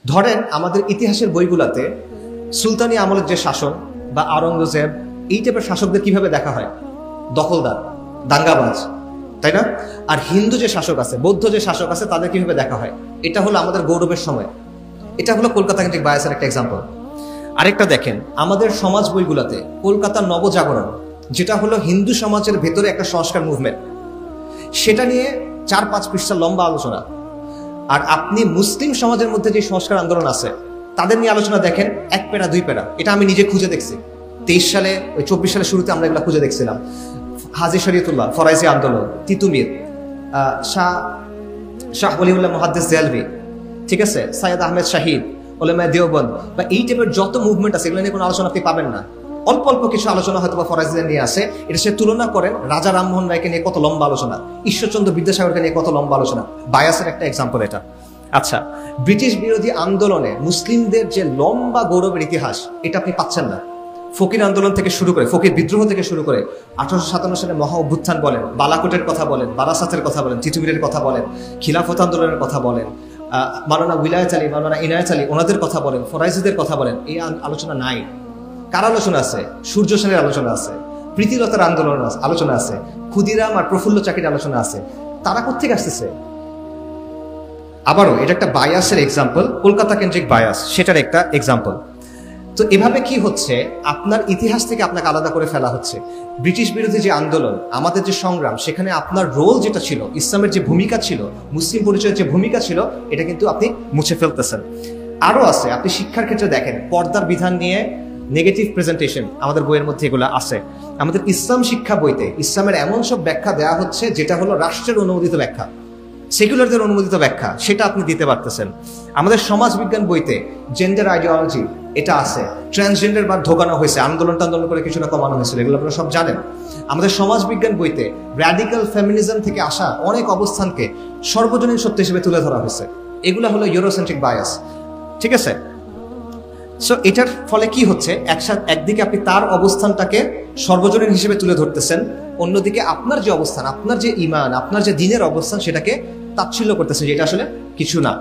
ধরেন আমাদের ইতিহাসের বইগুলাতে সুলতানি আমলের যে শাসন বা আওরঙ্গজেব এই টাইপের শাসকদের কিভাবে দেখা হয়? দখলদার, দাঙ্গাবাজ, তাই না? আর হিন্দু যে শাসক আছে, বৌদ্ধ যে শাসক আছে, তাদের কিভাবে দেখা হয়? এটা হলো আমাদের গৌরবের সময়। এটা হলো কলকাতা কেন্দ্রিক বায়াসের একটা এক্সাম্পল। আরেকটা দেখেন, আমাদের সমাজ বইগুলাতে কলকাতার নবজাগরণ, যেটা হলো হিন্দু সমাজের ভেতরে একটা সংস্কার মুভমেন্ট, সেটা নিয়ে 4-5 পৃষ্ঠা লম্বা আলোচনা। আর আপনি মুসলিম সমাজের মধ্যে যে সংস্কার আন্দোলন আছে তাদের নিয়ে আলোচনা দেখেন, 1 প্যারা 2 প্যারা। এটা আমি নিজে খুঁজে দেখছি। 23 সালে, 24 সালের শুরুতে আমরা এগুলো খুঁজে দেখছিলাম। হাজী শরীয়তুল্লাহ, ফরাইজি আন্দোলন, তিতুমির, শাহ ওলিউল্লাহ মুহাদ্দিস দেলভি, ঠিক আছে, সৈয়দ আহমেদ শাহিদ, ওলামায়ে দেওবন্দ, বা এই টাইপের যত মুভমেন্ট আছে এগুলো নিয়ে কোনো আলোচনা আপনি পাবেন না। অল্প অল্প কিছু আলোচনা হয়তো বা ফরাইজিদের নিয়ে আসে। এটা সে তুলনা করেন রাজা রামমোহন রায়কে নিয়ে কত লম্বা আলোচনা, ঈশ্বরচন্দ্র বিদ্যাসাগরকে নিয়ে কত লম্বা আলোচনা। বায়াসের একটা এক্সাম্পল এটা। আচ্ছা, ব্রিটিশ বিরোধী আন্দোলনে মুসলিমদের যে লম্বা গৌরবের ইতিহাস, এটা আপনি পাচ্ছেন না। ফকির আন্দোলন থেকে শুরু করে, ফকির বিদ্রোহ থেকে শুরু করে 1857 সালে মহা অভ্যুত্থান বলেন, বালাকোটের কথা বলেন, বারাসাতের কথা বলেন, তিতুমিরের কথা বলেন, খিলাফত আন্দোলনের কথা বলেন, মাওলানা উলায়াত আলী, মাওলানা ইনায়েত আলী, ওনাদের কথা বলেন, ফরাইজিদের কথা বলেন, এই আলোচনা নাই। কার আলোচনা আছে? সূর্য সেনের আলোচনা আছে, প্রীতিলতার আন্দোলন আলোচনা আছে, ক্ষুদিরাম আর প্রফুল্ল চাকির আলোচনা আছে। তারা কোত্থেকে আসতেছে? আবারও এটা একটা বায়াসের এক্সাম্পল, কলকাতা কেন্দ্রিক বায়াস, সেটার একটা এক্সাম্পল। তো এভাবে কি হচ্ছে, আপনার ইতিহাস থেকে আপনাকে আলাদা করে ফেলা হচ্ছে। ব্রিটিশ বিরোধী যে আন্দোলন, আমাদের যে সংগ্রাম, সেখানে আপনার রোল যেটা ছিল, ইসলামের যে ভূমিকা ছিল, মুসলিম পরিচয়ের যে ভূমিকা ছিল, এটা কিন্তু আপনি মুছে ফেলতেছেন। আরও আছে, আপনি শিক্ষার ক্ষেত্রে দেখেন, পর্দার বিধান নিয়ে নেগেটিভ প্রেজেন্টেশন আমাদের বইয়ের মধ্যে এগুলো আছে। আমাদের ইসলাম শিক্ষা বইতে ইসলামের এমন সব ব্যাখ্যা দেওয়া হচ্ছে যেটা হলো রাষ্ট্রের অনুমোদিত ব্যাখ্যা, সেকুলারদের অনুমোদিত ব্যাখ্যা, সেটা আপনি দিতে পারতেছেন। আমাদের সমাজ বিজ্ঞান বইতে জেন্ডার আইডিওলজি এটা আছে, ট্রান্সজেন্ডার বা ঢোকানো হয়েছে, আন্দোলন করে কিছুটা কমানো হয়েছিল, এগুলো আপনারা সব জানেন। আমাদের সমাজ বিজ্ঞান বইতে র্যাডিক্যাল ফেমিনিজম থেকে আসা অনেক অবস্থানকে সর্বজনীন সত্য হিসেবে তুলে ধরা হয়েছে। এগুলো হলো ইউরোসেন্ট্রিক বায়াস, ঠিক আছে? সো এটার ফলে কি হচ্ছে, একদিকে আপনি তার অবস্থানটাকে সর্বজনীন হিসেবে তুলে ধরতেছেন, অন্যদিকে আপনার যে অবস্থান, আপনার যে ঈমান, আপনার যে দ্বীনের অবস্থান, সেটাকে তাচ্ছিল্য করতেছেন, যেটা আসলে কিছু না।